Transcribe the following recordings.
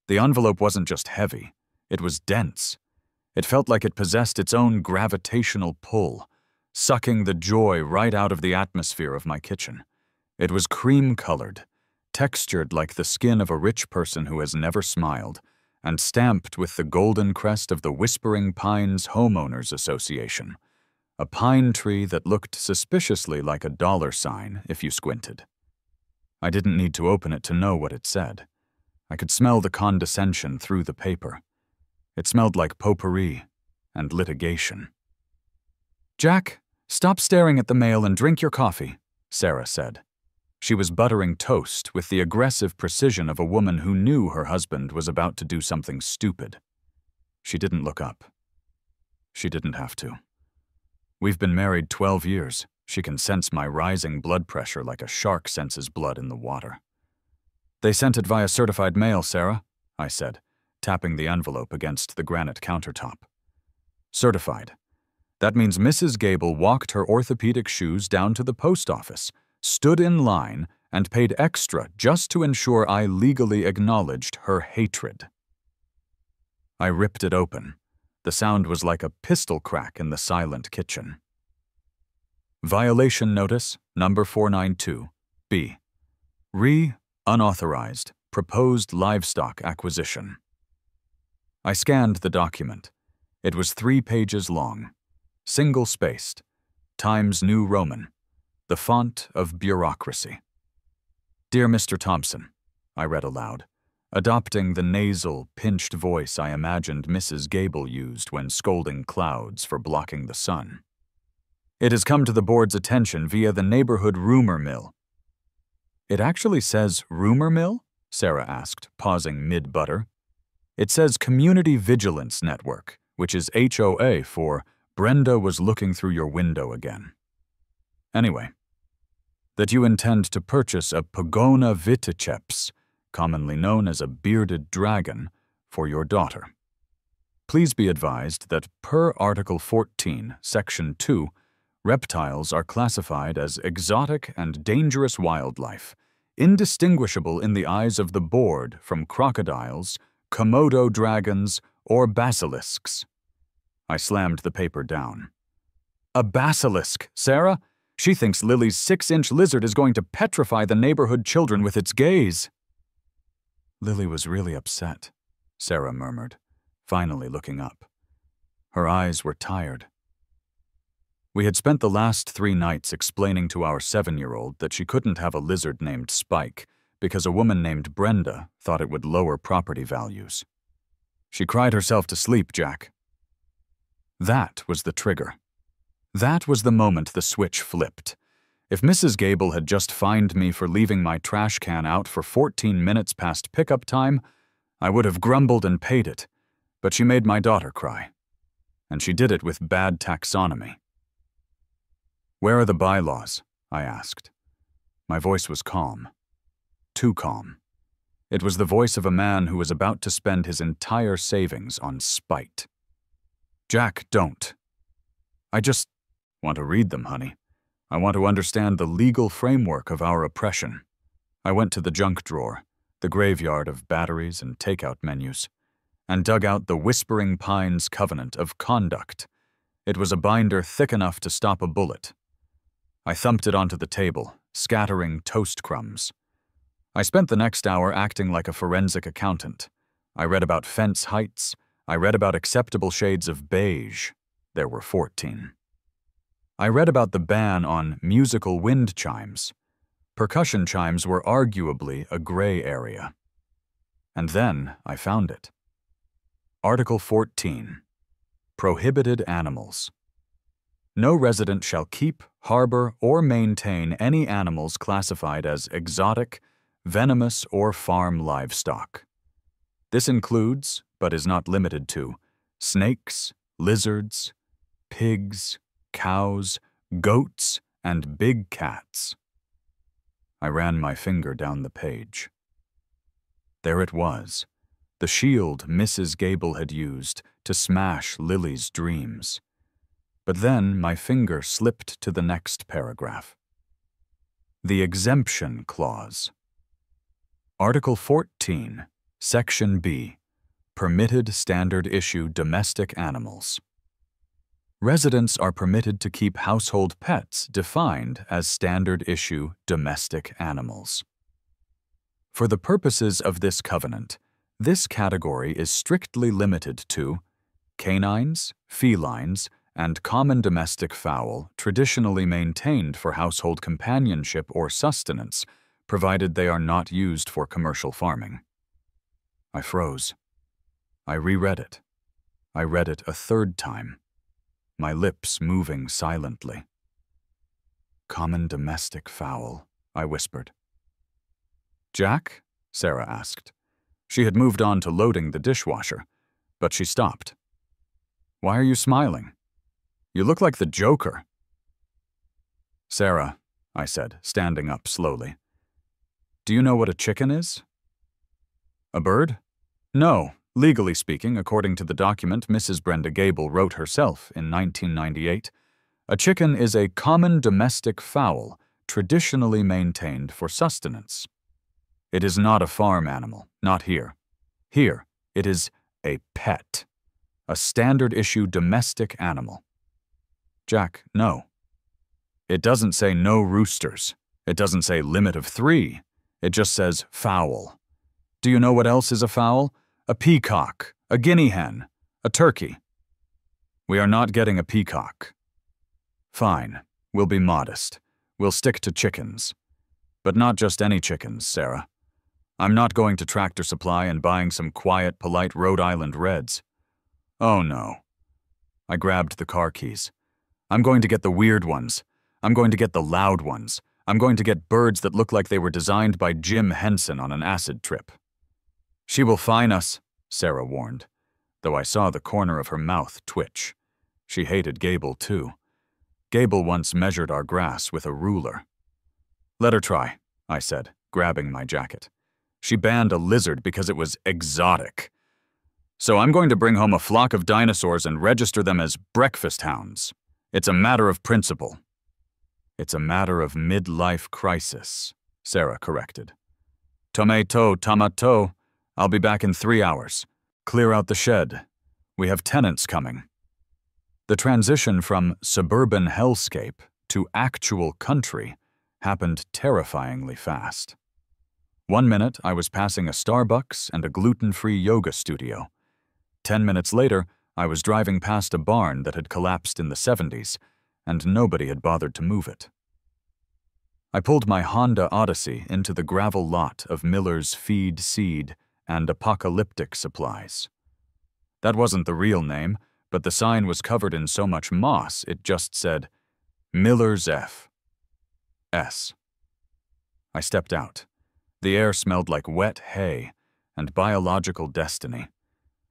The envelope wasn't just heavy, it was dense. It felt like it possessed its own gravitational pull, sucking the joy right out of the atmosphere of my kitchen. It was cream-colored, textured like the skin of a rich person who has never smiled, and stamped with the golden crest of the Whispering Pines Homeowners Association, a pine tree that looked suspiciously like a dollar sign if you squinted. I didn't need to open it to know what it said. I could smell the condescension through the paper. It smelled like potpourri and litigation. "Jack, stop staring at the mail and drink your coffee," Sarah said. She was buttering toast with the aggressive precision of a woman who knew her husband was about to do something stupid. She didn't look up. She didn't have to. We've been married 12 years. She can sense my rising blood pressure like a shark senses blood in the water. "They sent it via certified mail, Sarah," I said, tapping the envelope against the granite countertop. "Certified. That means Mrs. Gable walked her orthopedic shoes down to the post office, stood in line, and paid extra just to ensure I legally acknowledged her hatred." I ripped it open. The sound was like a pistol crack in the silent kitchen. Violation Notice, number 492, B. Unauthorized, proposed livestock acquisition. I scanned the document. It was 3 pages long, single-spaced, Times New Roman, the font of bureaucracy. "Dear Mr. Thompson," I read aloud, adopting the nasal, pinched voice I imagined Mrs. Gable used when scolding clouds for blocking the sun. "It has come to the board's attention via the neighborhood rumor mill." "It actually says rumor mill?" Sarah asked, pausing mid-butter. "It says Community Vigilance Network, which is HOA for Brenda was looking through your window again. Anyway, that you intend to purchase a Pogona viticeps, commonly known as a bearded dragon, for your daughter. Please be advised that per Article 14, Section 2, reptiles are classified as exotic and dangerous wildlife, indistinguishable in the eyes of the board from crocodiles, Komodo dragons, or basilisks." I slammed the paper down. "A basilisk, Sarah? She thinks Lily's 6-inch lizard is going to petrify the neighborhood children with its gaze." "Lily was really upset," Sarah murmured, finally looking up. Her eyes were tired. We had spent the last 3 nights explaining to our 7-year-old that she couldn't have a lizard named Spike because a woman named Brenda thought it would lower property values. She cried herself to sleep, Jack. That was the trigger. That was the moment the switch flipped. If Mrs. Gable had just fined me for leaving my trash can out for 14 minutes past pickup time, I would have grumbled and paid it, but she made my daughter cry. And she did it with bad taxonomy. "Where are the bylaws?" I asked. My voice was calm. Too calm. It was the voice of a man who was about to spend his entire savings on spite. "Jack, don't. I just want to read them, honey. I want to understand the legal framework of our oppression." I went to the junk drawer, the graveyard of batteries and takeout menus, and dug out the Whispering Pines Covenant of Conduct. It was a binder thick enough to stop a bullet. I thumped it onto the table, scattering toast crumbs. I spent the next hour acting like a forensic accountant. I read about fence heights. I read about acceptable shades of beige. There were 14. I read about the ban on musical wind chimes. Percussion chimes were arguably a gray area. And then I found it. Article 14. Prohibited animals. No resident shall keep, harbor, or maintain any animals classified as exotic, venomous, or farm livestock. This includes, but is not limited to, snakes, lizards, pigs, cows, goats, and big cats. I ran my finger down the page. There it was, the shield Mrs. Gable had used to smash Lily's dreams. But then my finger slipped to the next paragraph. The exemption clause. Article 14, Section B. Permitted standard issue domestic animals. Residents are permitted to keep household pets defined as standard issue domestic animals. For the purposes of this covenant, this category is strictly limited to canines, felines, and common domestic fowl traditionally maintained for household companionship or sustenance, provided they are not used for commercial farming. I froze. I reread it. I read it a third time, my lips moving silently. Common domestic fowl, I whispered. Jack? Sarah asked. She had moved on to loading the dishwasher, but she stopped. Why are you smiling? You look like the Joker. Sarah, I said, standing up slowly. Do you know what a chicken is? A bird? No. Legally speaking, according to the document Mrs. Brenda Gable wrote herself in 1998, a chicken is a common domestic fowl traditionally maintained for sustenance. It is not a farm animal, not here. Here, it is a pet, a standard-issue domestic animal. Jack, no. It doesn't say no roosters. It doesn't say limit of 3. It just says fowl. Do you know what else is a fowl? A peacock, a guinea hen, a turkey. We are not getting a peacock. Fine, we'll be modest. We'll stick to chickens. But not just any chickens, Sarah. I'm not going to Tractor Supply and buying some quiet, polite Rhode Island Reds. Oh no. I grabbed the car keys. I'm going to get the weird ones. I'm going to get the loud ones. I'm going to get birds that look like they were designed by Jim Henson on an acid trip. She will fine us, Sarah warned, though I saw the corner of her mouth twitch. She hated Gable, too. Gable once measured our grass with a ruler. Let her try, I said, grabbing my jacket. She banned a lizard because it was exotic. So I'm going to bring home a flock of dinosaurs and register them as breakfast hounds. It's a matter of principle. It's a matter of midlife crisis, Sarah corrected. Tomato, tomato. I'll be back in 3 hours. Clear out the shed. We have tenants coming. The transition from suburban hellscape to actual country happened terrifyingly fast. 1 minute, I was passing a Starbucks and a gluten-free yoga studio. 10 minutes later, I was driving past a barn that had collapsed in the 70s, and nobody had bothered to move it. I pulled my Honda Odyssey into the gravel lot of Miller's Feed Seed and Apocalyptic Supplies. That wasn't the real name, but the sign was covered in so much moss it just said, Miller's F. S. I stepped out. The air smelled like wet hay and biological destiny.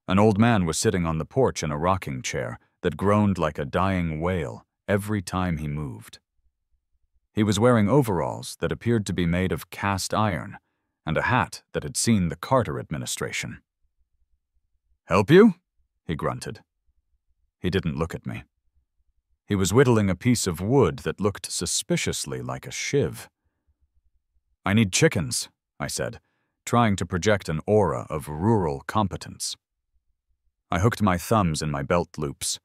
An old man was sitting on the porch in a rocking chair that groaned like a dying whale every time he moved. He was wearing overalls that appeared to be made of cast iron and a hat that had seen the Carter administration. "Help you?" he grunted. He didn't look at me. He was whittling a piece of wood that looked suspiciously like a shiv. "I need chickens," I said, trying to project an aura of rural competence. I hooked my thumbs in my belt loops.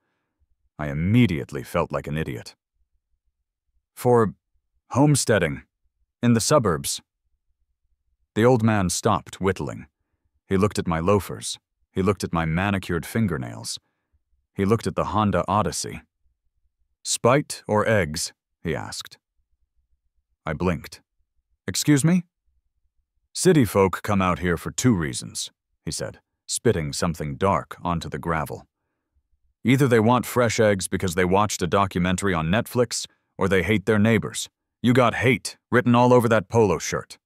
I immediately felt like an idiot. "For homesteading, in the suburbs." The old man stopped whittling. He looked at my loafers. He looked at my manicured fingernails. He looked at the Honda Odyssey. "Spite or eggs?" he asked. I blinked. "Excuse me?" "City folk come out here for 2 reasons," he said, spitting something dark onto the gravel. "Either they want fresh eggs because they watched a documentary on Netflix, or they hate their neighbors. You got hate written all over that polo shirt."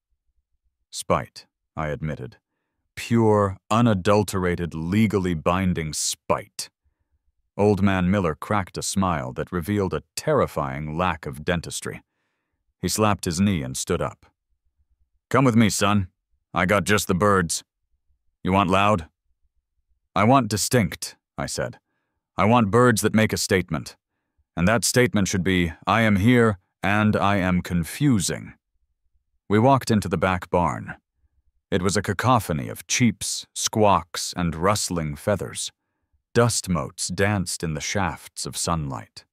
"Spite," I admitted. Pure, unadulterated, legally binding spite. Old Man Miller cracked a smile that revealed a terrifying lack of dentistry. He slapped his knee and stood up. "Come with me, son. I got just the birds. You want loud?" "I want distinct," I said. "I want birds that make a statement. And that statement should be, I am here and I am confusing." We walked into the back barn. It was a cacophony of cheeps, squawks, and rustling feathers. Dust motes danced in the shafts of sunlight.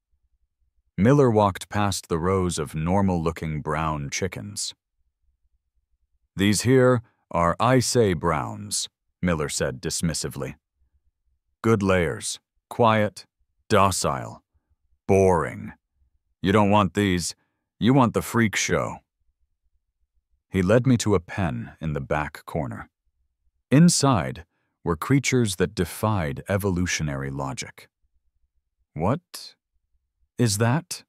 Miller walked past the rows of normal-looking brown chickens. "These here are I-say browns," Miller said dismissively. "Good layers, quiet, docile, boring. You don't want these, you want the freak show." He led me to a pen in the back corner. Inside were creatures that defied evolutionary logic. "What is that?"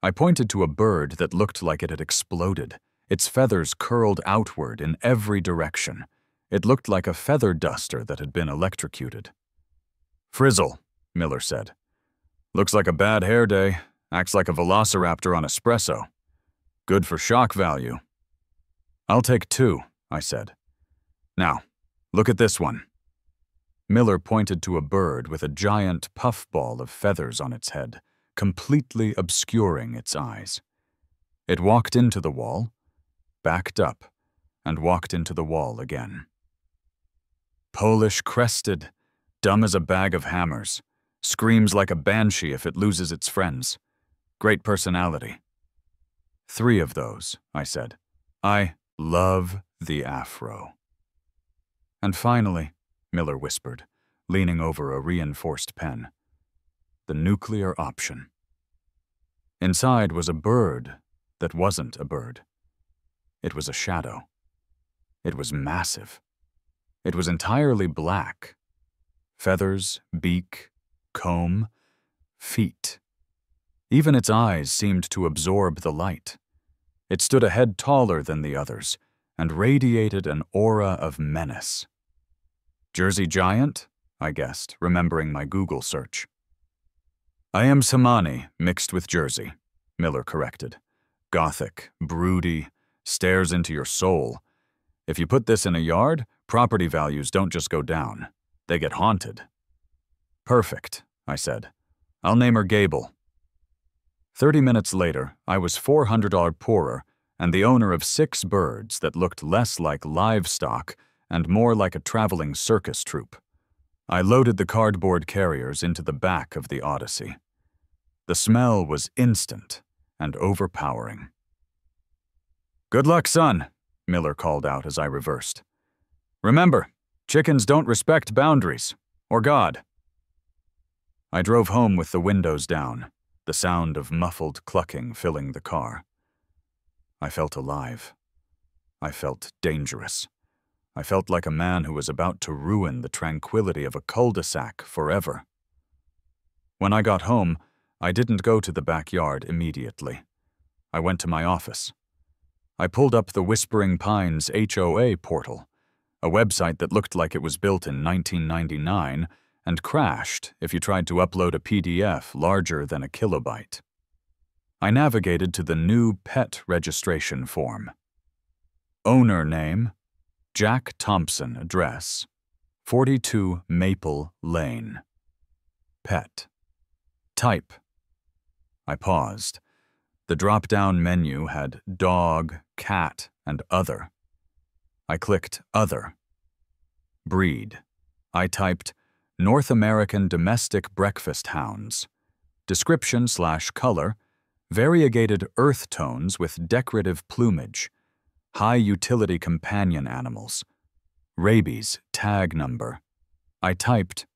I pointed to a bird that looked like it had exploded, its feathers curled outward in every direction. It looked like a feather duster that had been electrocuted. "Frizzle," Miller said. "Looks like a bad hair day. Acts like a velociraptor on espresso. Good for shock value." "I'll take 2, I said. "Now, look at this one." Miller pointed to a bird with a giant puffball of feathers on its head, completely obscuring its eyes. It walked into the wall, backed up, and walked into the wall again. "Polish crested, dumb as a bag of hammers, screams like a banshee if it loses its friends. Great personality." 3 of those, I said. "I love the afro." "And finally," Miller whispered, leaning over a reinforced pen, "the nuclear option." Inside was a bird that wasn't a bird. It was a shadow. It was massive. It was entirely black. Feathers, beak, comb, feet. Even its eyes seemed to absorb the light. It stood a head taller than the others and radiated an aura of menace. "Jersey Giant?" I guessed, remembering my Google search. "I am Samani mixed with Jersey," Miller corrected. "Gothic, broody, stares into your soul. If you put this in a yard, property values don't just go down. They get haunted." "Perfect," I said. "I'll name her Gable." 30 minutes later, I was $400 poorer and the owner of 6 birds that looked less like livestock and more like a traveling circus troupe. I loaded the cardboard carriers into the back of the Odyssey. The smell was instant and overpowering. "Good luck, son," Miller called out as I reversed. "Remember, chickens don't respect boundaries, or God." I drove home with the windows down, the sound of muffled clucking filling the car. I felt alive. I felt dangerous. I felt like a man who was about to ruin the tranquility of a cul-de-sac forever. When I got home, I didn't go to the backyard immediately. I went to my office. I pulled up the Whispering Pines HOA portal, a website that looked like it was built in 1999 and crashed if you tried to upload a PDF larger than a kilobyte. I navigated to the new pet registration form. Owner name, Jack Thompson, address, 42 Maple Lane. Pet. Type. I paused. The drop-down menu had dog, cat, and other. I clicked other. Breed. I typed North American Domestic Breakfast Hounds. Description/color, variegated earth tones with decorative plumage. High-utility companion animals. Rabies tag number. I typed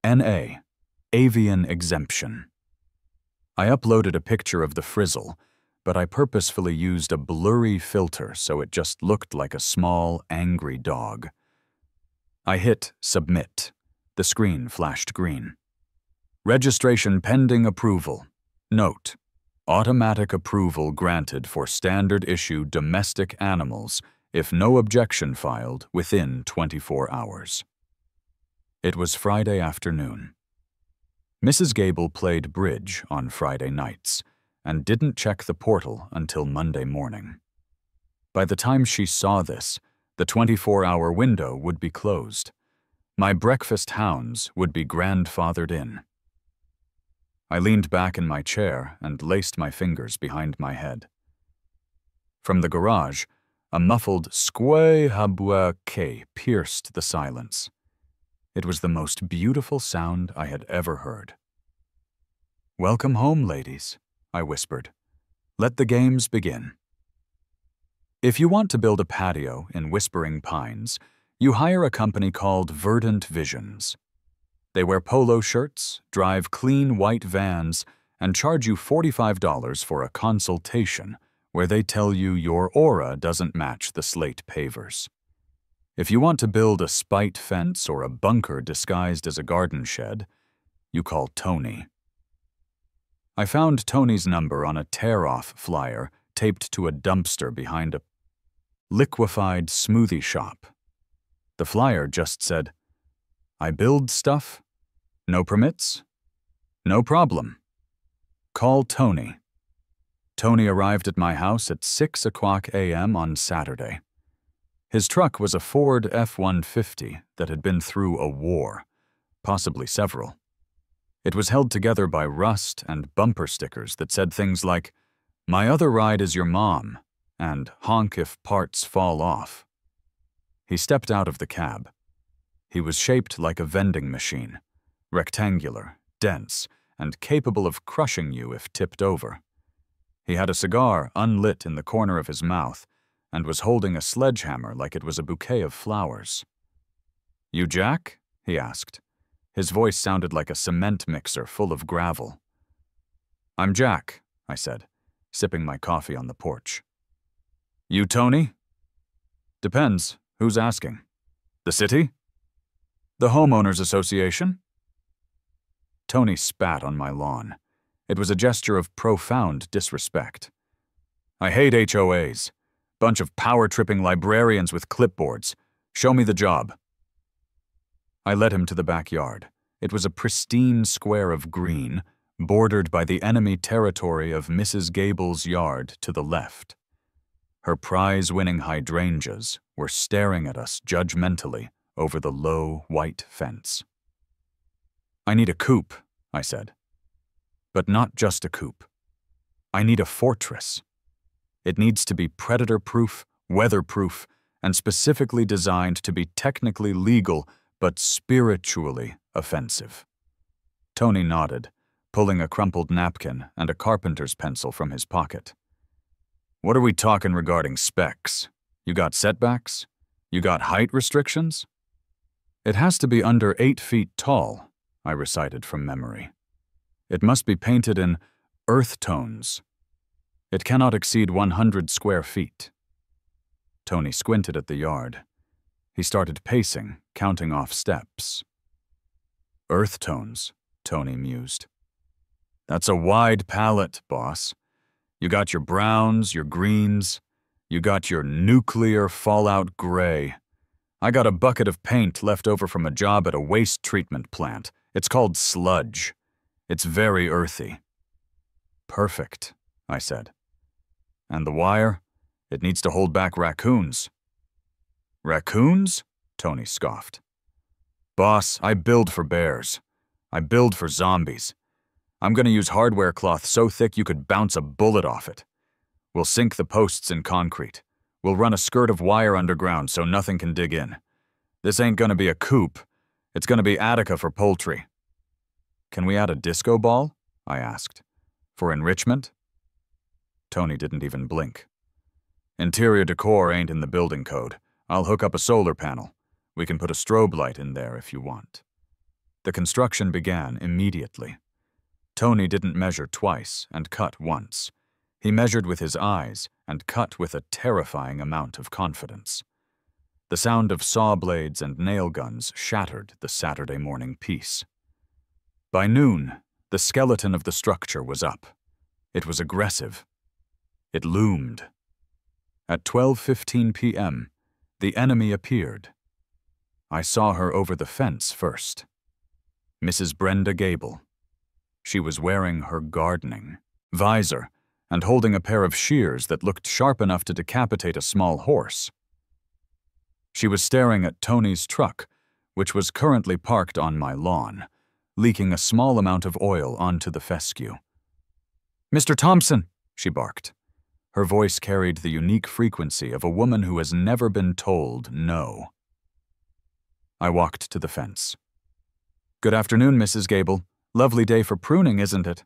NA, avian exemption. I uploaded a picture of the frizzle, but I purposefully used a blurry filter so it just looked like a small, angry dog. I hit submit. The screen flashed green. Registration pending approval. Note: automatic approval granted for standard issue domestic animals if no objection filed within 24 hours. It was Friday afternoon. Mrs. Gable played bridge on Friday nights and didn't check the portal until Monday morning. By the time she saw this, the 24-hour window would be closed. My breakfast hounds would be grandfathered in. I leaned back in my chair and laced my fingers behind my head. From the garage, A muffled squay habua que pierced the silence. It was the most beautiful sound I had ever heard. "Welcome home, ladies," I whispered. "Let the games begin." If you want to build a patio in Whispering Pines, you hire a company called Verdant Visions. They wear polo shirts, drive clean white vans, and charge you $45 for a consultation where they tell you your aura doesn't match the slate pavers. If you want to build a spite fence or a bunker disguised as a garden shed, you call Tony. I found Tony's number on a tear-off flyer taped to a dumpster behind a liquefied smoothie shop. The flyer just said, "I build stuff. No permits? No problem. Call Tony." Tony arrived at my house at 6:00 a.m. on Saturday. His truck was a Ford F-150 that had been through a war, possibly several. It was held together by rust and bumper stickers that said things like, "My other ride is your mom," and "Honk if parts fall off." He stepped out of the cab. He was shaped like a vending machine, rectangular, dense, and capable of crushing you if tipped over. He had a cigar unlit in the corner of his mouth and was holding a sledgehammer like it was a bouquet of flowers. "You Jack?" he asked. His voice sounded like a cement mixer full of gravel. "I'm Jack," I said, sipping my coffee on the porch. "You Tony?" "Depends. Who's asking? The city? The homeowners association?" Tony spat on my lawn. It was a gesture of profound disrespect. "I hate HOAs. Bunch of power-tripping librarians with clipboards. Show me the job." I led him to the backyard. It was a pristine square of green, bordered by the enemy territory of Mrs. Gable's yard to the left. Her prize-winning hydrangeas were staring at us judgmentally over the low, white fence. "I need a coop," I said. "But not just a coop. I need a fortress. It needs to be predator-proof, weather-proof, and specifically designed to be technically legal but spiritually offensive." Tony nodded, pulling a crumpled napkin and a carpenter's pencil from his pocket. "What are we talking regarding specs? You got setbacks? You got height restrictions?" "It has to be under 8 feet tall," I recited from memory. "It must be painted in earth tones. It cannot exceed 100 square feet." Tony squinted at the yard. He started pacing, counting off steps. "Earth tones," Tony mused. "That's a wide palette, boss. You got your browns, your greens. You got your nuclear fallout gray. I got a bucket of paint left over from a job at a waste treatment plant. It's called sludge. It's very earthy." "Perfect," I said. "And the wire? It needs to hold back raccoons." "Raccoons?" Tony scoffed. "Boss, I build for bears. I build for zombies. I'm gonna use hardware cloth so thick you could bounce a bullet off it. We'll sink the posts in concrete. We'll run a skirt of wire underground so nothing can dig in. This ain't gonna be a coop. It's gonna be Attica for poultry." "Can we add a disco ball?" I asked. "For enrichment?" Tony didn't even blink. "Interior decor ain't in the building code. I'll hook up a solar panel. We can put a strobe light in there if you want." The construction began immediately. Tony didn't measure twice and cut once. He measured with his eyes and cut with a terrifying amount of confidence. The sound of saw blades and nail guns shattered the Saturday morning peace. By noon, the skeleton of the structure was up. It was aggressive. It loomed. At 12:15 p.m., the enemy appeared. I saw her over the fence first. Mrs. Brenda Gable. She was wearing her gardening visor and holding a pair of shears that looked sharp enough to decapitate a small horse. She was staring at Tony's truck, which was currently parked on my lawn, leaking a small amount of oil onto the fescue. "Mr. Thompson," she barked. Her voice carried the unique frequency of a woman who has never been told no. I walked to the fence. "Good afternoon, Mrs. Gable. Lovely day for pruning, isn't it?"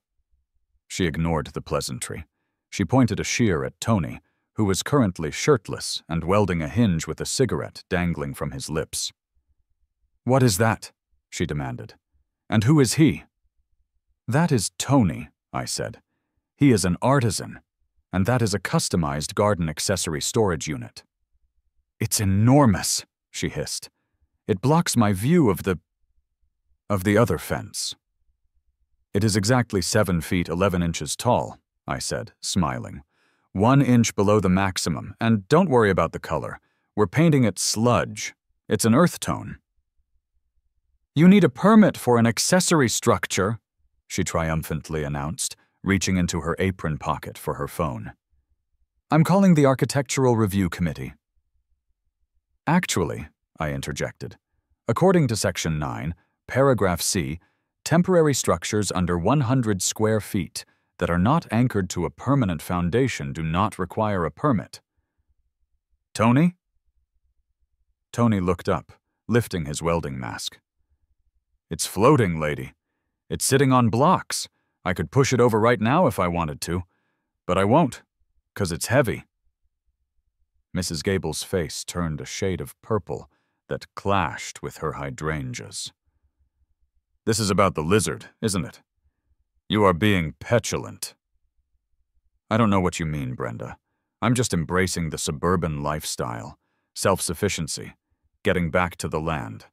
She ignored the pleasantry. She pointed a shear at Tony, who was currently shirtless and welding a hinge with a cigarette dangling from his lips. "What is that?" she demanded. "And who is he?" "That is Tony," I said. "He is an artisan, and that is a customized garden accessory storage unit." "It's enormous," she hissed. "It blocks my view of the other fence." "It is exactly 7 feet 11 inches tall," I said, smiling. 1 inch below the maximum, and don't worry about the color. We're painting it sludge. It's an earth tone." "You need a permit for an accessory structure," she triumphantly announced, reaching into her apron pocket for her phone. "I'm calling the Architectural Review Committee." "Actually," I interjected, "according to Section 9, Paragraph C, temporary structures under 100 square feet that are not anchored to a permanent foundation do not require a permit." "Tony?" Tony looked up, lifting his welding mask. "It's floating, lady. It's sitting on blocks. I could push it over right now if I wanted to, but I won't, 'cause it's heavy." Mrs. Gable's face turned a shade of purple that clashed with her hydrangeas. "This is about the lizard, isn't it? You are being petulant." "I don't know what you mean, Brenda. I'm just embracing the suburban lifestyle, self-sufficiency, getting back to the land."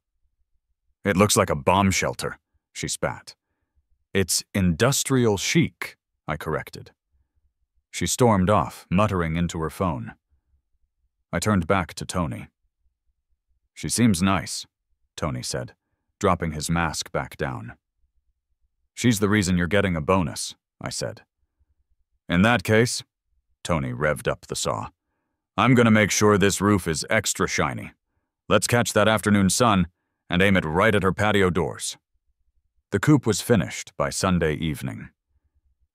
"It looks like a bomb shelter," she spat. "It's industrial chic," I corrected. She stormed off, muttering into her phone. I turned back to Tony. "She seems nice," Tony said, dropping his mask back down. "She's the reason you're getting a bonus," I said. "In that case," Tony revved up the saw, "I'm gonna make sure this roof is extra shiny. Let's catch that afternoon sun and aim it right at her patio doors." The coop was finished by Sunday evening.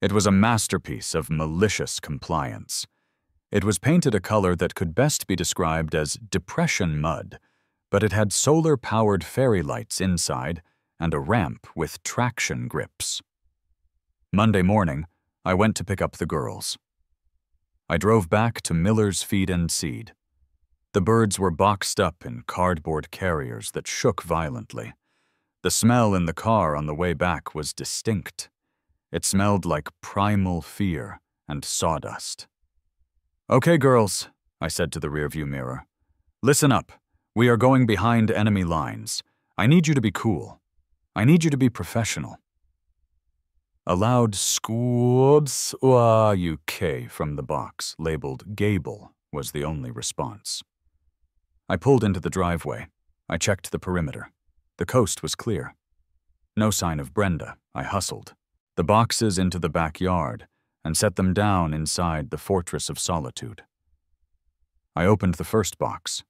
It was a masterpiece of malicious compliance. It was painted a color that could best be described as depression mud, but it had solar-powered fairy lights inside and a ramp with traction grips. Monday morning, I went to pick up the girls. I drove back to Miller's Feed and Seed. The birds were boxed up in cardboard carriers that shook violently. The smell in the car on the way back was distinct. It smelled like primal fear and sawdust. "Okay, girls," I said to the rearview mirror. "Listen up. We are going behind enemy lines. I need you to be cool. I need you to be professional." A loud "Squabs UK" from the box labeled Gable was the only response. I pulled into the driveway. I checked the perimeter. The coast was clear. No sign of Brenda. I hustled the boxes into the backyard and set them down inside the Fortress of Solitude. I opened the first box.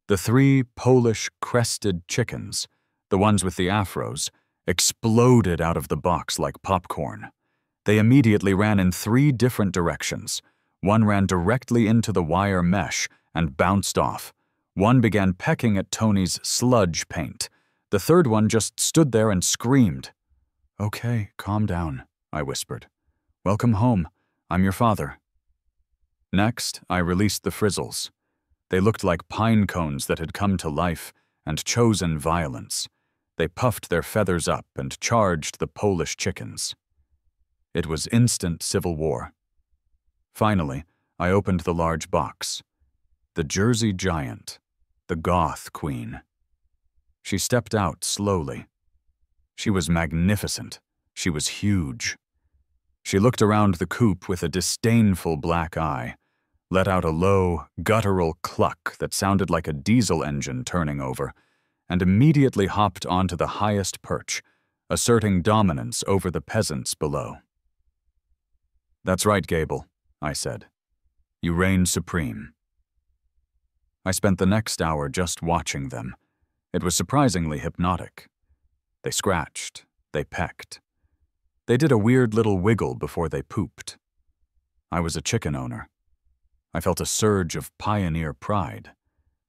The 3 Polish crested chickens, the ones with the afros, exploded out of the box like popcorn. They immediately ran in 3 different directions. One ran directly into the wire mesh and bounced off. One began pecking at Tony's sludge paint. The third one just stood there and screamed. "Okay, calm down," I whispered. "Welcome home. I'm your father." Next, I released the frizzles. They looked like pine cones that had come to life and chosen violence. They puffed their feathers up and charged the Polish chickens. It was instant civil war. Finally, I opened the large box. The Jersey Giant, the Goth Queen. She stepped out slowly. She was magnificent. She was huge. She looked around the coop with a disdainful black eye, let out a low, guttural cluck that sounded like a diesel engine turning over, and immediately hopped onto the highest perch, asserting dominance over the peasants below. "That's right, Gable," I said. "You reign supreme." I spent the next hour just watching them. It was surprisingly hypnotic. They scratched. They pecked. They did a weird little wiggle before they pooped. I was a chicken owner. I felt a surge of pioneer pride.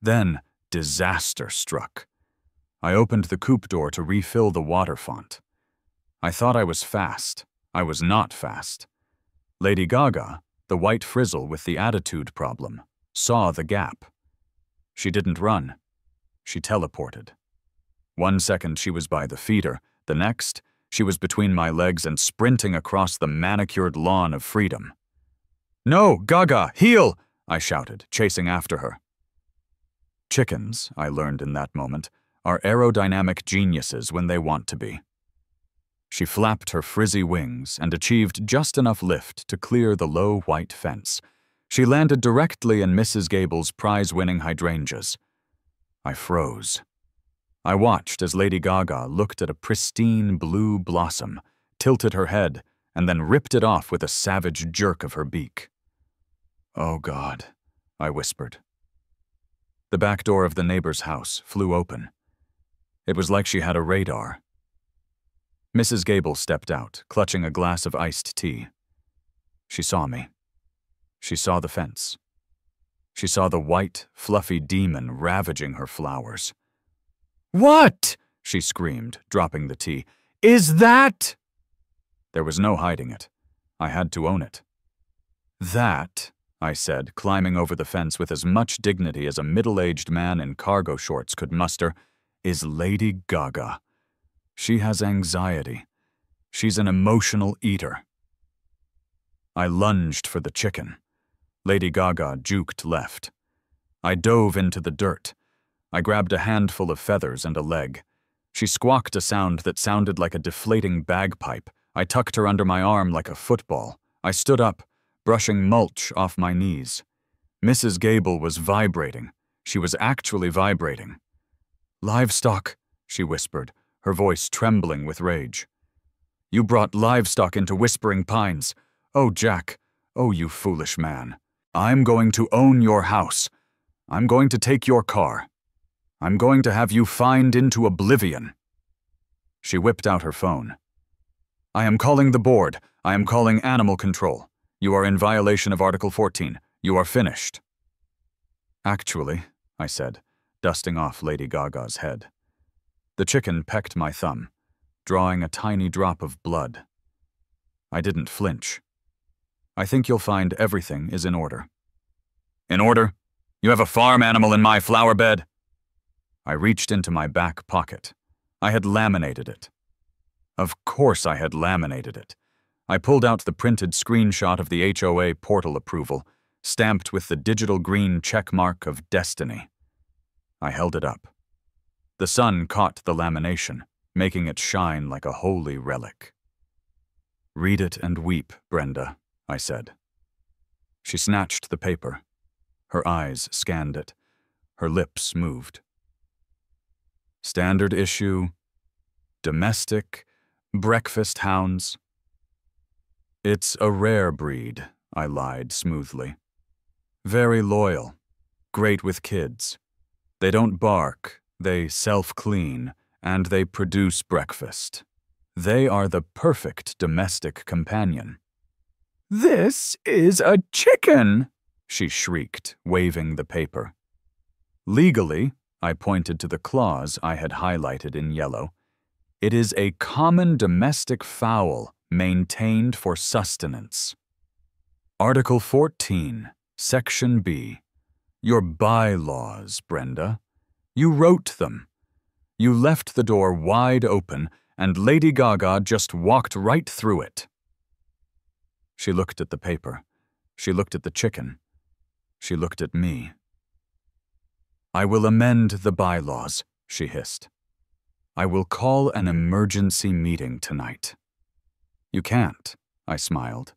Then, disaster struck. I opened the coop door to refill the water font. I thought I was fast. I was not fast. Lady Gaga, the white frizzle with the attitude problem, saw the gap. She didn't run. She teleported. 1 second she was by the feeder, the next, she was between my legs and sprinting across the manicured lawn of freedom. "No, Gaga, heel!" I shouted, chasing after her. Chickens, I learned in that moment, are aerodynamic geniuses when they want to be. She flapped her frizzy wings and achieved just enough lift to clear the low white fence. She landed directly in Mrs. Gable's prize-winning hydrangeas. I froze. I watched as Lady Gaga looked at a pristine blue blossom, tilted her head, and then ripped it off with a savage jerk of her beak. "Oh, God," I whispered. The back door of the neighbor's house flew open. It was like she had a radar. Mrs. Gable stepped out, clutching a glass of iced tea. She saw me. She saw the fence. She saw the white, fluffy demon ravaging her flowers. "What?" she screamed, dropping the tea. "Is that—" There was no hiding it. I had to own it. "That," I said, climbing over the fence with as much dignity as a middle-aged man in cargo shorts could muster, "is Lady Gaga. She has anxiety. She's an emotional eater." I lunged for the chicken. Lady Gaga juked left. I dove into the dirt. I grabbed a handful of feathers and a leg. She squawked a sound that sounded like a deflating bagpipe. I tucked her under my arm like a football. I stood up, brushing mulch off my knees. Mrs. Gable was vibrating. She was actually vibrating. "Livestock," she whispered, her voice trembling with rage. "You brought livestock into Whispering Pines. Oh, Jack. Oh, you foolish man. I'm going to own your house. I'm going to take your car. I'm going to have you fined into oblivion." She whipped out her phone. "I am calling the board. I am calling animal control. You are in violation of Article 14. You are finished." "Actually," I said, dusting off Lady Gaga's head. The chicken pecked my thumb, drawing a tiny drop of blood. I didn't flinch. "I think you'll find everything is in order." "In order? You have a farm animal in my flower bed?" I reached into my back pocket. I had laminated it. Of course I had laminated it. I pulled out the printed screenshot of the HOA portal approval, stamped with the digital green checkmark of destiny. I held it up. The sun caught the lamination, making it shine like a holy relic. "Read it and weep, Brenda," I said. She snatched the paper. Her eyes scanned it. Her lips moved. "Standard issue, domestic, breakfast hounds." "It's a rare breed," I lied smoothly. "Very loyal, great with kids. They don't bark, they self-clean, and they produce breakfast. They are the perfect domestic companion." "This is a chicken!" she shrieked, waving the paper. "Legally," I pointed to the clause I had highlighted in yellow, "it is a common domestic fowl maintained for sustenance." Article 14, Section B. Your bylaws, Brenda. You wrote them. You left the door wide open, and Lady Gaga just walked right through it. She looked at the paper. She looked at the chicken. She looked at me. "I will amend the bylaws," she hissed. "I will call an emergency meeting tonight." "You can't," I smiled.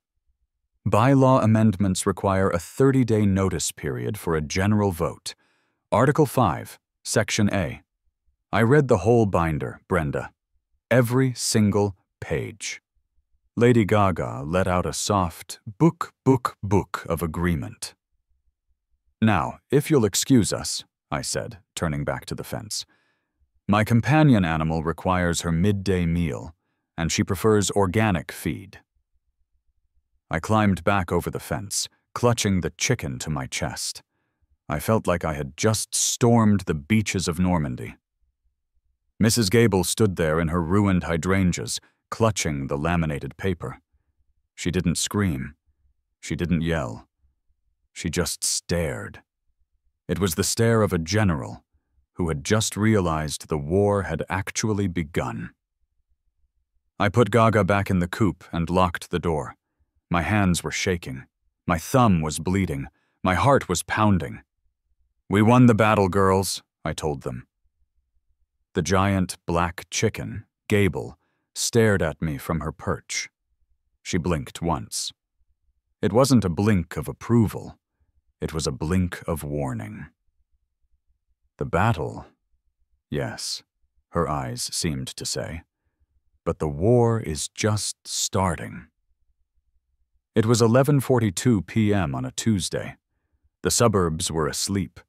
Bylaw amendments require a 30-day notice period for a general vote. Article 5, Section A. I read the whole binder, Brenda. Every single page. Lady Gaga let out a soft book of agreement. "Now, if you'll excuse us," I said, turning back to the fence. "My companion animal requires her midday meal, and she prefers organic feed." I climbed back over the fence, clutching the chicken to my chest. I felt like I had just stormed the beaches of Normandy. Mrs. Gable stood there in her ruined hydrangeas, clutching the laminated paper. She didn't scream. She didn't yell. She just stared. It was the stare of a general who had just realized the war had actually begun. I put Gaga back in the coop and locked the door. My hands were shaking. My thumb was bleeding. My heart was pounding. "We won the battle, girls," I told them. The giant black chicken, Gable, stared at me from her perch. She blinked once. It wasn't a blink of approval. It was a blink of warning. The battle? Yes, her eyes seemed to say. But the war is just starting. It was 11:42 p.m. on a Tuesday. The suburbs were asleep,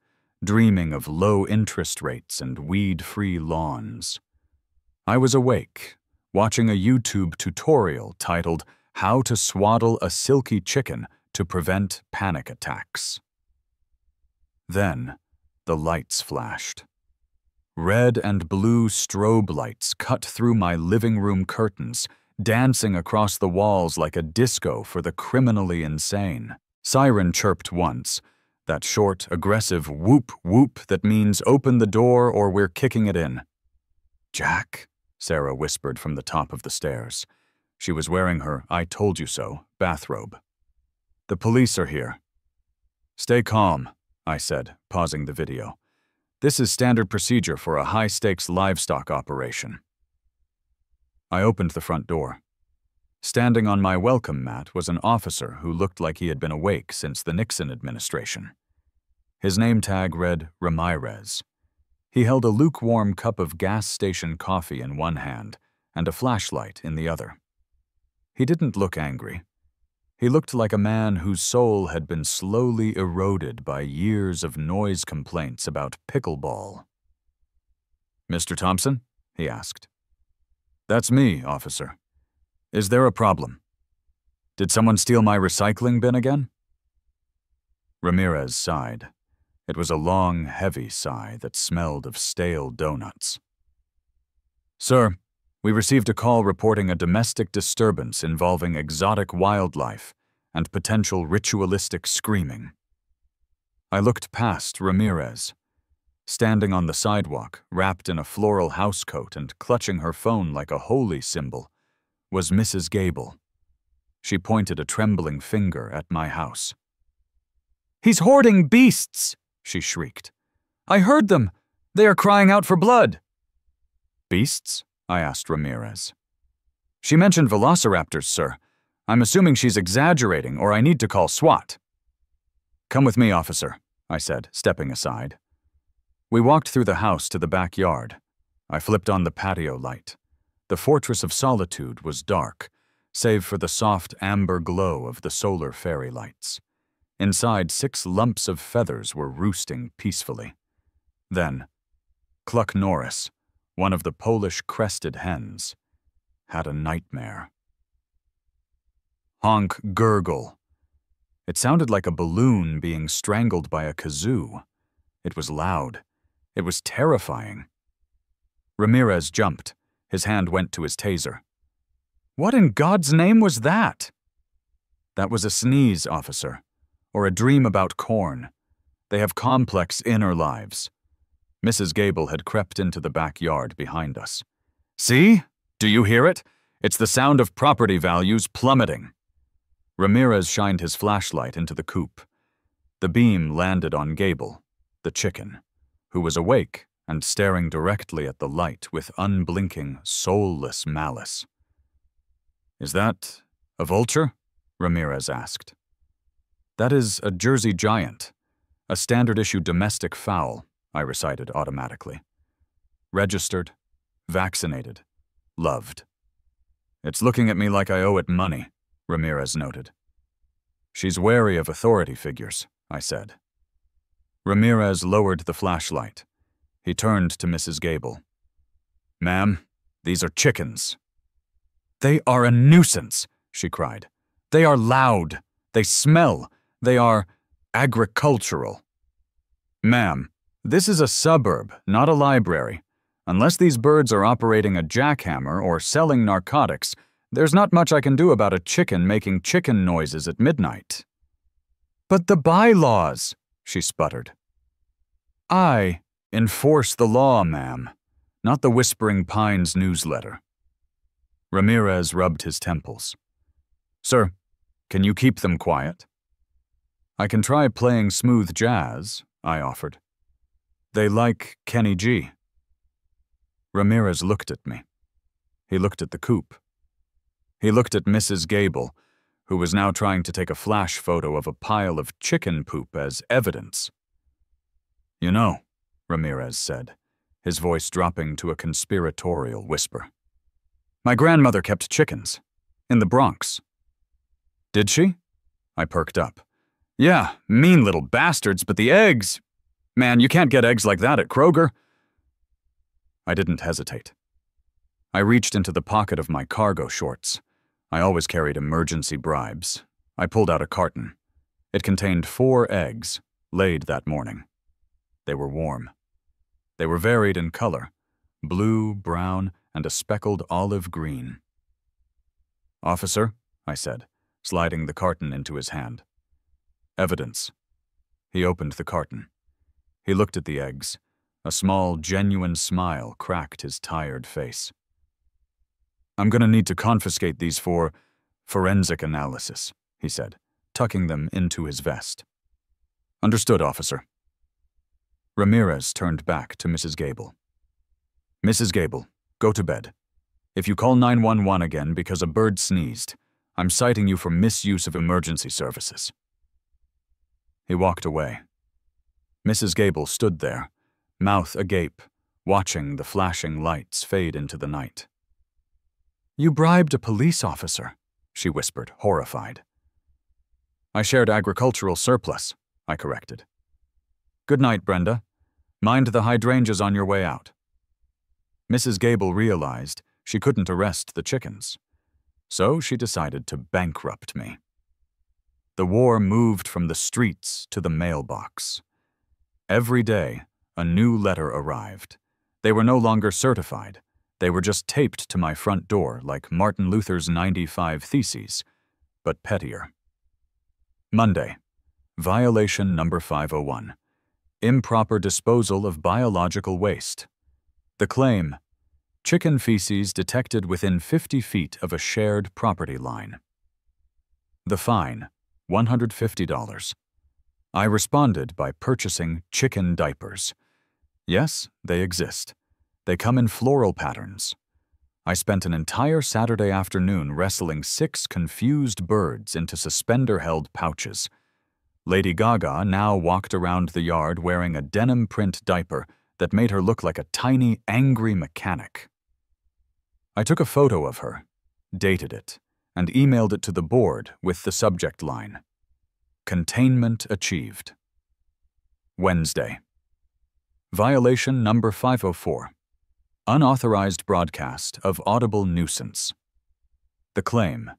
dreaming of low interest rates and weed-free lawns. I was awake, watching a YouTube tutorial titled "How to Swaddle a Silky Chicken to Prevent Panic Attacks." Then, the lights flashed. Red and blue strobe lights cut through my living room curtains, dancing across the walls like a disco for the criminally insane. Siren chirped once, that short, aggressive whoop-whoop that means open the door or we're kicking it in. "Jack," Sarah whispered from the top of the stairs. She was wearing her "I told you so" bathrobe. "The police are here." "Stay calm," I said, pausing the video. "This is standard procedure for a high-stakes livestock operation." I opened the front door. Standing on my welcome mat was an officer who looked like he had been awake since the Nixon administration. His name tag read Ramirez. He held a lukewarm cup of gas station coffee in one hand and a flashlight in the other. He didn't look angry. He looked like a man whose soul had been slowly eroded by years of noise complaints about pickleball. "Mr. Thompson?" he asked. "That's me, officer. Is there a problem? Did someone steal my recycling bin again?" Ramirez sighed. It was a long, heavy sigh that smelled of stale donuts. "Sir, we received a call reporting a domestic disturbance involving exotic wildlife and potential ritualistic screaming." I looked past Ramirez. Standing on the sidewalk, wrapped in a floral housecoat and clutching her phone like a holy symbol, was Mrs. Gable. She pointed a trembling finger at my house. "He's hoarding beasts!" she shrieked. "I heard them! They are crying out for blood!" "Beasts?" I asked Ramirez. "She mentioned velociraptors, sir. I'm assuming she's exaggerating or I need to call SWAT." "Come with me, officer," I said, stepping aside. We walked through the house to the backyard. I flipped on the patio light. The fortress of solitude was dark, save for the soft amber glow of the solar fairy lights. Inside, 6 lumps of feathers were roosting peacefully. Then, Cluck Norris, one of the Polish crested hens, had a nightmare. Honk gurgle. It sounded like a balloon being strangled by a kazoo. It was loud. It was terrifying. Ramirez jumped. His hand went to his taser. "What in God's name was that?" "That was a sneeze, officer, or a dream about corn. They have complex inner lives." Mrs. Gable had crept into the backyard behind us. "See? Do you hear it? It's the sound of property values plummeting." Ramirez shined his flashlight into the coop. The beam landed on Gable, the chicken, who was awake and staring directly at the light with unblinking, soulless malice. "Is that a vulture?" Ramirez asked. "That is a Jersey giant, a standard-issue domestic fowl," I recited automatically. "Registered, vaccinated, loved." "It's looking at me like I owe it money," Ramirez noted. "She's wary of authority figures," I said. Ramirez lowered the flashlight. He turned to Mrs. Gable. "Ma'am, these are chickens." "They are a nuisance," she cried. They are loud. They smell. They are agricultural. Ma'am, this is a suburb, not a library. Unless these birds are operating a jackhammer or selling narcotics, there's not much I can do about a chicken making chicken noises at midnight. But the bylaws, she sputtered. I enforce the law, ma'am, not the Whispering Pines newsletter. Ramirez rubbed his temples. Sir, can you keep them quiet? I can try playing smooth jazz, I offered. They like Kenny G. Ramirez looked at me. He looked at the coop. He looked at Mrs. Gable, who was now trying to take a flash photo of a pile of chicken poop as evidence. You know, Ramirez said, his voice dropping to a conspiratorial whisper. My grandmother kept chickens. In the Bronx. Did she? I perked up. Yeah, mean little bastards, but the eggs… Man, you can't get eggs like that at Kroger. I didn't hesitate. I reached into the pocket of my cargo shorts. I always carried emergency bribes. I pulled out a carton. It contained 4 eggs, laid that morning. They were warm. They were varied in color, blue, brown, and a speckled olive green. Officer, I said, sliding the carton into his hand. Evidence. He opened the carton. He looked at the eggs. A small, genuine smile cracked his tired face. I'm going to need to confiscate these for forensic analysis, he said, tucking them into his vest. Understood, officer. Ramirez turned back to Mrs. Gable. Mrs. Gable, go to bed. If you call 911 again because a bird sneezed, I'm citing you for misuse of emergency services. He walked away. Mrs. Gable stood there, mouth agape, watching the flashing lights fade into the night. You bribed a police officer, she whispered, horrified. I shared agricultural surplus, I corrected. Good night, Brenda. Mind the hydrangeas on your way out. Mrs. Gable realized she couldn't arrest the chickens, so she decided to bankrupt me. The war moved from the streets to the mailbox. Every day, a new letter arrived. They were no longer certified. They were just taped to my front door like Martin Luther's 95 Theses, but pettier. Monday, violation number 501. Improper disposal of biological waste. The claim, chicken feces detected within 50 feet of a shared property line. The fine, $150. I responded by purchasing chicken diapers. Yes, they exist. They come in floral patterns. I spent an entire Saturday afternoon wrestling 6 confused birds into suspender-held pouches. Lady Gaga now walked around the yard wearing a denim print diaper that made her look like a tiny, angry mechanic. I took a photo of her, dated it, and emailed it to the board with the subject line, Containment achieved. Wednesday. Violation number 504. Unauthorized broadcast of audible nuisance. The claim,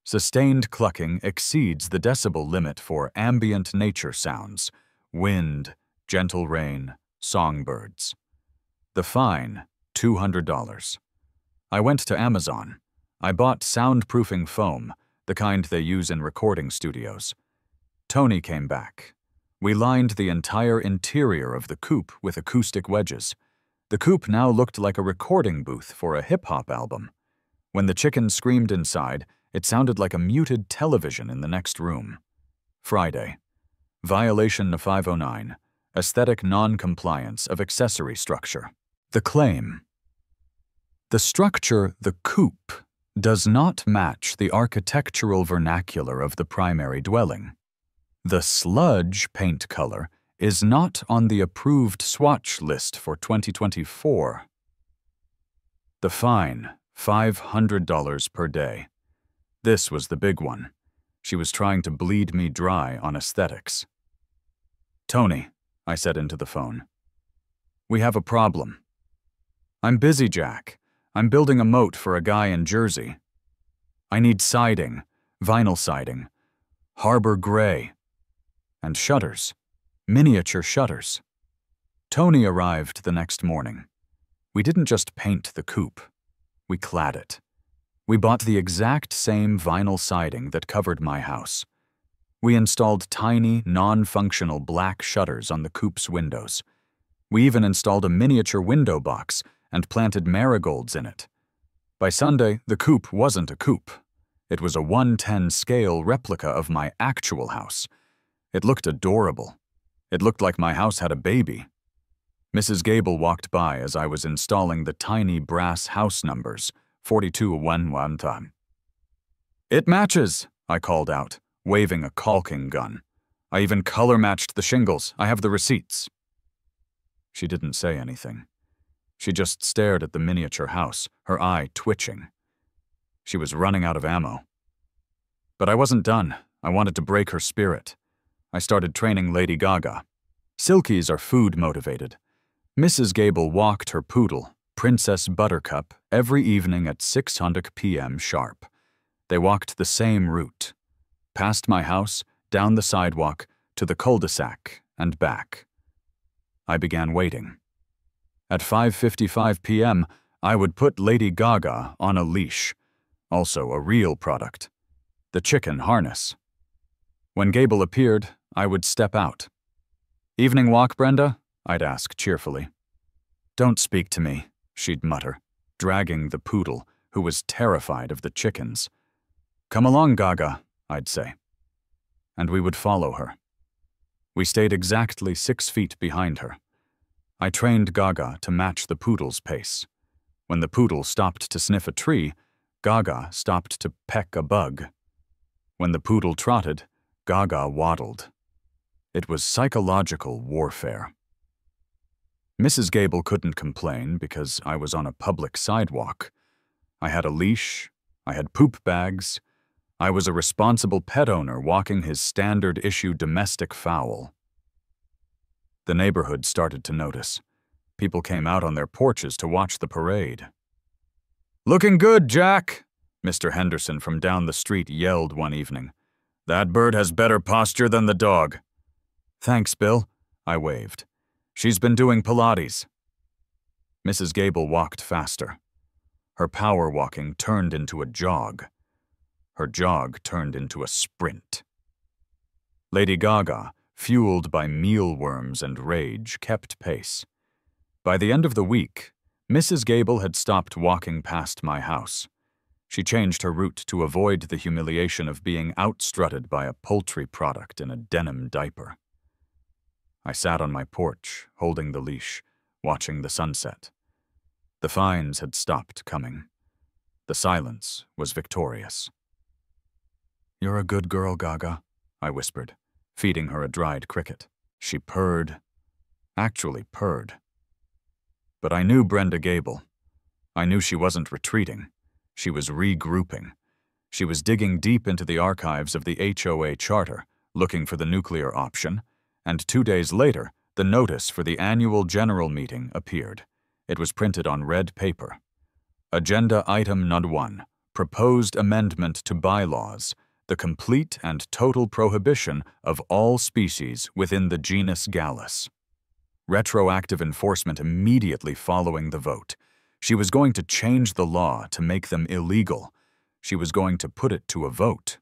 sustained clucking exceeds the decibel limit for ambient nature sounds, wind, gentle rain, songbirds. The fine, $200. I went to Amazon. I bought soundproofing foam, the kind they use in recording studios. Tony came back. We lined the entire interior of the coop with acoustic wedges. The coop now looked like a recording booth for a hip-hop album. When the chicken screamed inside, it sounded like a muted television in the next room. Friday. Violation of 509. Aesthetic non-compliance of accessory structure. The claim. The structure, the coop, does not match the architectural vernacular of the primary dwelling. The sludge paint color is not on the approved swatch list for 2024. The fine, $500 per day. This was the big one. She was trying to bleed me dry on aesthetics. Tony, I said into the phone. We have a problem. I'm busy, Jack. I'm building a moat for a guy in Jersey. I need siding, vinyl siding, harbor gray, and shutters, miniature shutters. Tony arrived the next morning. We didn't just paint the coop, we clad it. We bought the exact same vinyl siding that covered my house. We installed tiny, non-functional black shutters on the coop's windows. We even installed a miniature window box and planted marigolds in it. By Sunday, the coop wasn't a coop. It was a 1:10 scale replica of my actual house. It looked adorable. It looked like my house had a baby. Mrs. Gable walked by as I was installing the tiny brass house numbers, 4211. "It matches," I called out, waving a caulking gun. "I even color-matched the shingles. I have the receipts." She didn't say anything. She just stared at the miniature house, her eye twitching. She was running out of ammo. But I wasn't done. I wanted to break her spirit. I started training Lady Gaga. Silkies are food-motivated. Mrs. Gable walked her poodle, Princess Buttercup, every evening at 600 p.m. sharp. They walked the same route, past my house, down the sidewalk, to the cul-de-sac, and back. I began waiting. At 5:55 p.m., I would put Lady Gaga on a leash, also a real product, the chicken harness. When Gable appeared, I would step out. "Evening walk, Brenda?" I'd ask cheerfully. "Don't speak to me," she'd mutter, dragging the poodle, who was terrified of the chickens. "Come along, Gaga," I'd say. And we would follow her. We stayed exactly 6 feet behind her. I trained Gaga to match the poodle's pace. When the poodle stopped to sniff a tree, Gaga stopped to peck a bug. When the poodle trotted, Gaga waddled. It was psychological warfare. Mrs. Gable couldn't complain because I was on a public sidewalk. I had a leash, I had poop bags, I was a responsible pet owner walking his standard-issue domestic fowl. The neighborhood started to notice. People came out on their porches to watch the parade. "Looking good, Jack," Mr. Henderson from down the street yelled one evening. "That bird has better posture than the dog." "Thanks, Bill," I waved. "She's been doing Pilates." Mrs. Gable walked faster. Her power walking turned into a jog. Her jog turned into a sprint. Lady Gaga, fueled by mealworms and rage, kept pace. By the end of the week, Mrs. Gable had stopped walking past my house. She changed her route to avoid the humiliation of being outstrutted by a poultry product in a denim diaper. I sat on my porch, holding the leash, watching the sunset. The fines had stopped coming. The silence was victorious. "You're a good girl, Gaga," I whispered, feeding her a dried cricket. She purred, actually purred. But I knew Brenda Gable. I knew she wasn't retreating. She was regrouping. She was digging deep into the archives of the HOA charter, looking for the nuclear option, and 2 days later, the notice for the annual general meeting appeared. It was printed on red paper. Agenda Item Nod 1, Proposed Amendment to Bylaws, the complete and total prohibition of all species within the genus Gallus. Retroactive enforcement immediately following the vote. She was going to change the law to make them illegal. She was going to put it to a vote.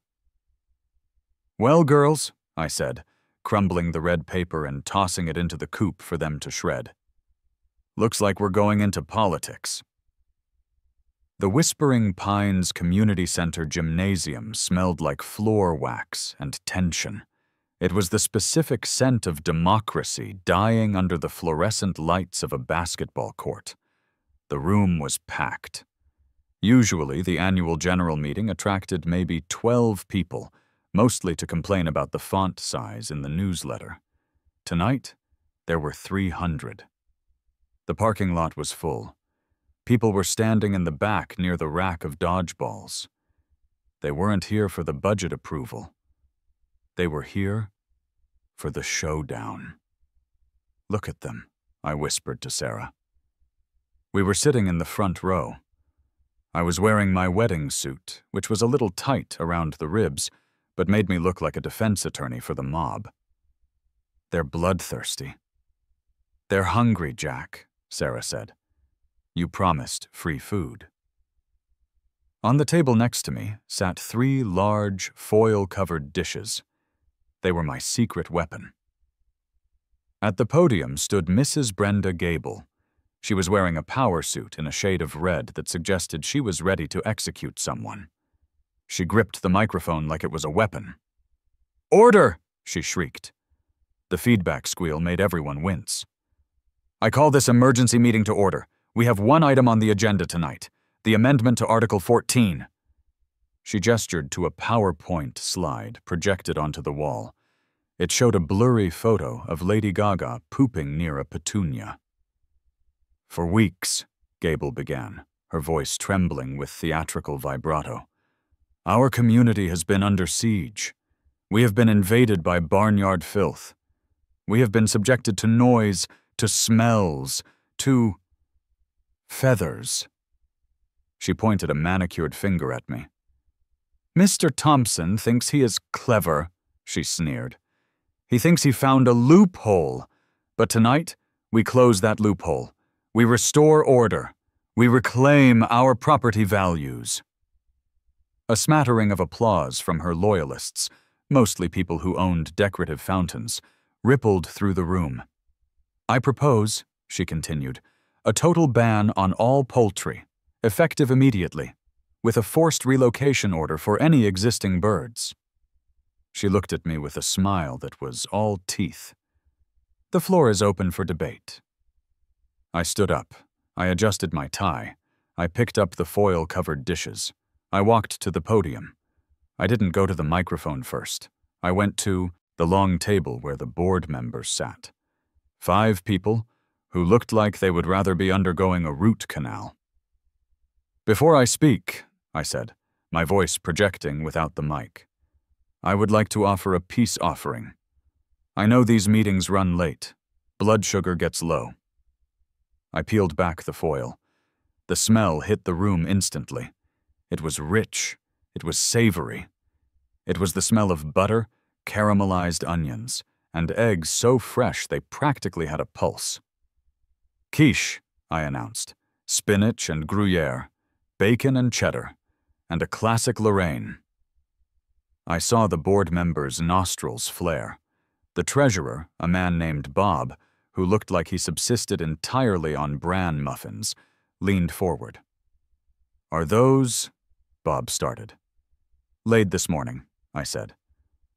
"Well, girls," I said, crumbling the red paper and tossing it into the coop for them to shred. "Looks like we're going into politics." The Whispering Pines Community Center gymnasium smelled like floor wax and tension. It was the specific scent of democracy dying under the fluorescent lights of a basketball court. The room was packed. Usually, the annual general meeting attracted maybe 12 people, mostly to complain about the font size in the newsletter. Tonight, there were 300. The parking lot was full. People were standing in the back near the rack of dodgeballs. They weren't here for the budget approval. They were here for the showdown. "Look at them," I whispered to Sarah. We were sitting in the front row. I was wearing my wedding suit, which was a little tight around the ribs, but made me look like a defense attorney for the mob. "They're bloodthirsty." "They're hungry, Jack," Sarah said. "You promised free food." On the table next to me sat 3 large, foil-covered dishes. They were my secret weapon. At the podium stood Mrs. Brenda Gable. She was wearing a power suit in a shade of red that suggested she was ready to execute someone. She gripped the microphone like it was a weapon. "Order!" she shrieked. The feedback squeal made everyone wince. "I call this emergency meeting to order. We have one item on the agenda tonight, the amendment to Article 14. She gestured to a PowerPoint slide projected onto the wall. It showed a blurry photo of Lady Gaga pooping near a petunia. "For weeks," Gable began, her voice trembling with theatrical vibrato, "our community has been under siege. We have been invaded by barnyard filth. We have been subjected to noise, to smells, to feathers." She pointed a manicured finger at me. "Mr. Thompson thinks he is clever," she sneered. "He thinks he found a loophole. But tonight, we close that loophole. We restore order. We reclaim our property values." A smattering of applause from her loyalists, mostly people who owned decorative fountains, rippled through the room. "I propose," she continued, "a total ban on all poultry, effective immediately, with a forced relocation order for any existing birds." She looked at me with a smile that was all teeth. "The floor is open for debate." I stood up. I adjusted my tie. I picked up the foil-covered dishes. I walked to the podium. I didn't go to the microphone first. I went to the long table where the board members sat. 5 people who looked like they would rather be undergoing a root canal. "Before I speak," I said, my voice projecting without the mic, "I would like to offer a peace offering. I know these meetings run late. Blood sugar gets low." I peeled back the foil. The smell hit the room instantly. It was rich. It was savory. It was the smell of butter, caramelized onions, and eggs so fresh they practically had a pulse. "Quiche," I announced. "Spinach and Gruyere, bacon and cheddar, and a classic Lorraine." I saw the board members' nostrils flare. The treasurer, a man named Bob, who looked like he subsisted entirely on bran muffins, leaned forward. "Are those—" Bob started. "Laid this morning," I said.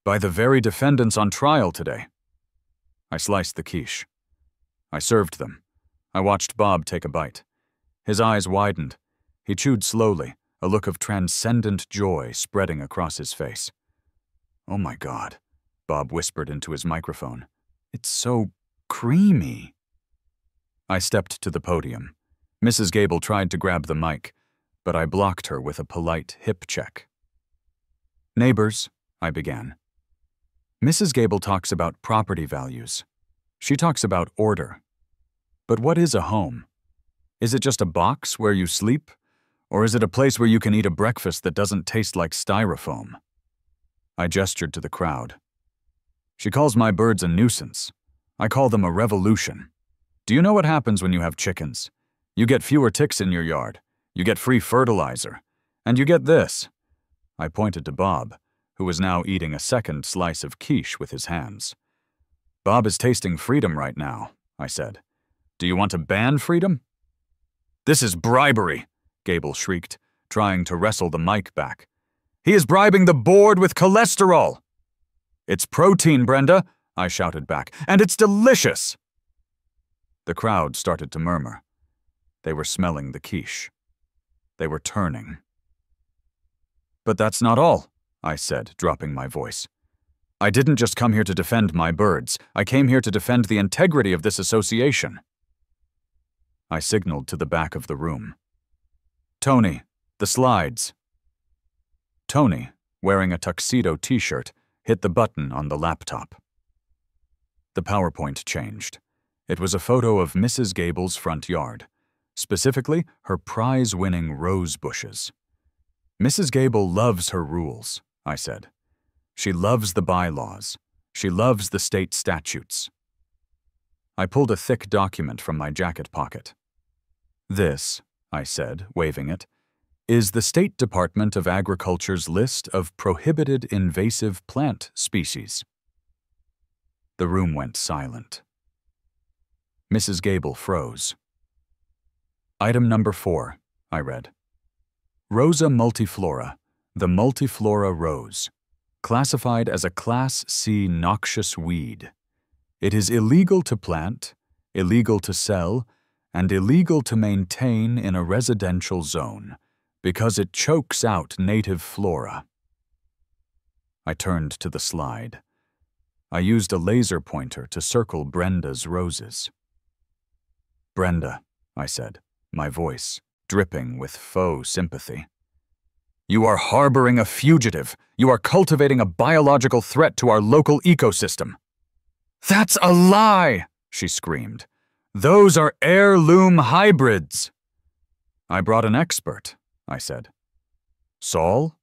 "By the very defendants on trial today." I sliced the quiche. I served them. I watched Bob take a bite. His eyes widened. He chewed slowly, a look of transcendent joy spreading across his face. "Oh my God," Bob whispered into his microphone. "It's so creamy." I stepped to the podium. Mrs. Gable tried to grab the mic, but I blocked her with a polite hip check. "Neighbors," I began. "Mrs. Gable talks about property values. She talks about order. But what is a home? Is it just a box where you sleep? Or is it a place where you can eat a breakfast that doesn't taste like styrofoam?" I gestured to the crowd. "She calls my birds a nuisance. I call them a revolution. Do you know what happens when you have chickens? You get fewer ticks in your yard. You get free fertilizer. And you get this." I pointed to Bob, who was now eating a second slice of quiche with his hands. "Bob is tasting freedom right now," I said. "Do you want to ban freedom?" "This is bribery," Gable shrieked, trying to wrestle the mic back. "He is bribing the board with cholesterol." "It's protein, Brenda," I shouted back, "and it's delicious." The crowd started to murmur. They were smelling the quiche. They were turning. "But that's not all," I said, dropping my voice. "I didn't just come here to defend my birds. I came here to defend the integrity of this association." I signaled to the back of the room. "Tony, the slides." Tony, wearing a tuxedo t-shirt, hit the button on the laptop. The PowerPoint changed. It was a photo of Mrs. Gable's front yard. specifically her prize-winning rose bushes. Mrs. Gable loves her rules, I said. She loves the bylaws. She loves the state statutes. I pulled a thick document from my jacket pocket. This, I said, waving it, is the State Department of Agriculture's list of prohibited invasive plant species. The room went silent. Mrs. Gable froze. Item number 4, I read. Rosa multiflora, the multiflora rose, classified as a Class C noxious weed. It is illegal to plant, illegal to sell, and illegal to maintain in a residential zone because it chokes out native flora. I turned to the slide. I used a laser pointer to circle Brenda's roses. Brenda, I said, my voice dripping with faux sympathy. You are harboring a fugitive. You are cultivating a biological threat to our local ecosystem. That's a lie, she screamed. Those are heirloom hybrids. I brought an expert, I said. Saul?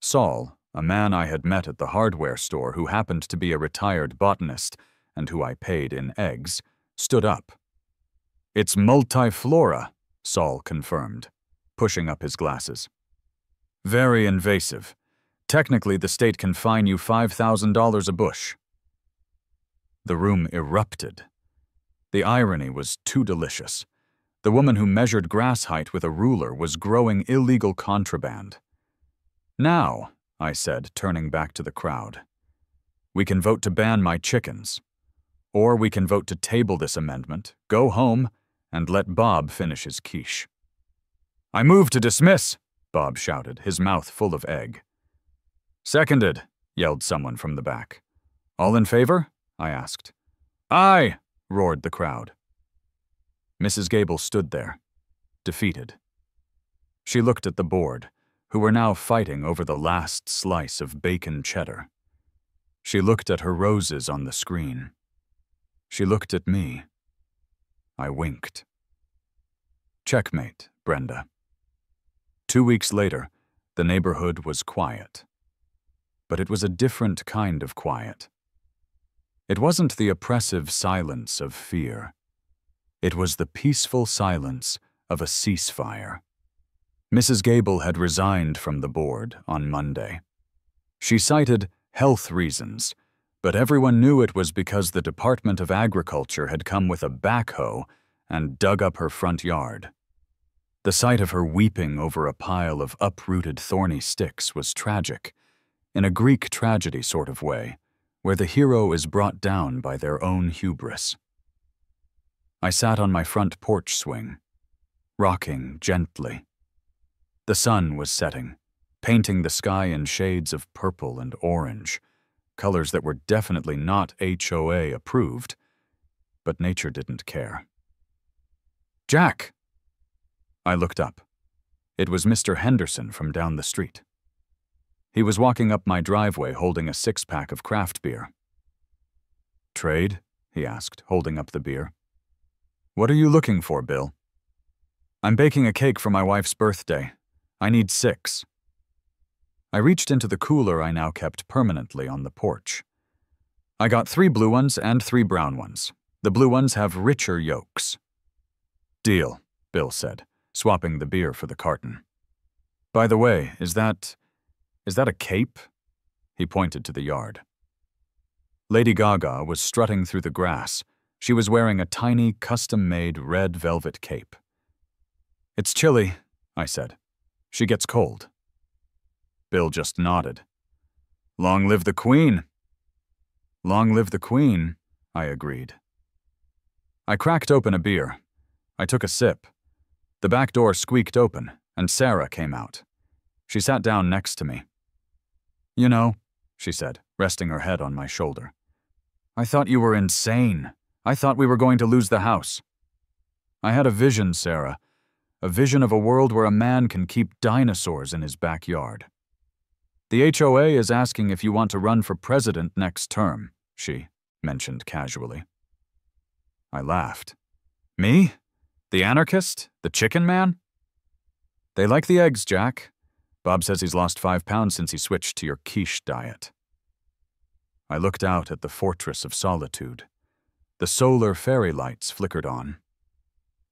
Saul, a man I had met at the hardware store who happened to be a retired botanist and who I paid in eggs, stood up. It's multiflora, Saul confirmed, pushing up his glasses. Very invasive. Technically, the state can fine you $5,000 a bush. The room erupted. The irony was too delicious. The woman who measured grass height with a ruler was growing illegal contraband. Now, I said, turning back to the crowd, we can vote to ban my chickens. Or we can vote to table this amendment, go home, and let Bob finish his quiche. I move to dismiss, Bob shouted, his mouth full of egg. Seconded, yelled someone from the back. All in favor? I asked. Aye, roared the crowd. Mrs. Gable stood there, defeated. She looked at the board, who were now fighting over the last slice of bacon cheddar. She looked at her roses on the screen. She looked at me. I winked. Checkmate, Brenda. 2 weeks later, the neighborhood was quiet. But it was a different kind of quiet. It wasn't the oppressive silence of fear. It was the peaceful silence of a ceasefire. Mrs. Gable had resigned from the board on Monday. She cited health reasons, but everyone knew it was because the Department of Agriculture had come with a backhoe and dug up her front yard. The sight of her weeping over a pile of uprooted thorny sticks was tragic, in a Greek tragedy sort of way, where the hero is brought down by their own hubris. I sat on my front porch swing, rocking gently. The sun was setting, painting the sky in shades of purple and orange, colors that were definitely not HOA approved, but nature didn't care. Jack! I looked up. It was Mr. Henderson from down the street. He was walking up my driveway holding a 6-pack of craft beer. Trade? He asked, holding up the beer. What are you looking for, Bill? I'm baking a cake for my wife's birthday. I need 6. I reached into the cooler I now kept permanently on the porch. I got 3 blue ones and 3 brown ones. The blue ones have richer yolks. Deal, Bill said, swapping the beer for the carton. By the way, is that a cape? He pointed to the yard. Lady Gaga was strutting through the grass. She was wearing a tiny, custom-made red velvet cape. It's chilly, I said. She gets cold. Bill just nodded. Long live the Queen. Long live the Queen, I agreed. I cracked open a beer. I took a sip. The back door squeaked open, and Sarah came out. She sat down next to me. You know, she said, resting her head on my shoulder. I thought you were insane. I thought we were going to lose the house. I had a vision, Sarah. A vision of a world where a man can keep dinosaurs in his backyard. The HOA is asking if you want to run for president next term, she mentioned casually. I laughed. Me? The anarchist? The chicken man? They like the eggs, Jack. Bob says he's lost 5 pounds since he switched to your quiche diet. I looked out at the fortress of solitude. The solar fairy lights flickered on.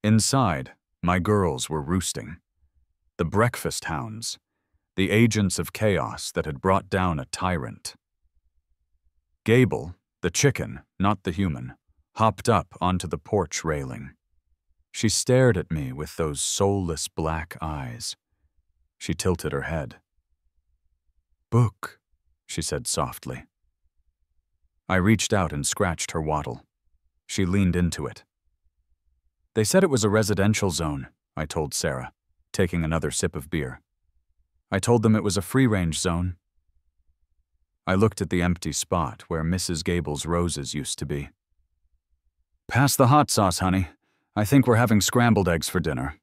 Inside, my girls were roosting. The breakfast hounds, the agents of chaos that had brought down a tyrant. Gable, the chicken, not the human, hopped up onto the porch railing. She stared at me with those soulless black eyes. She tilted her head. "Book," she said softly. I reached out and scratched her wattle. She leaned into it. They said it was a residential zone, I told Sarah, taking another sip of beer. I told them it was a free-range zone. I looked at the empty spot where Mrs. Gable's roses used to be. "Pass the hot sauce, honey. I think we're having scrambled eggs for dinner."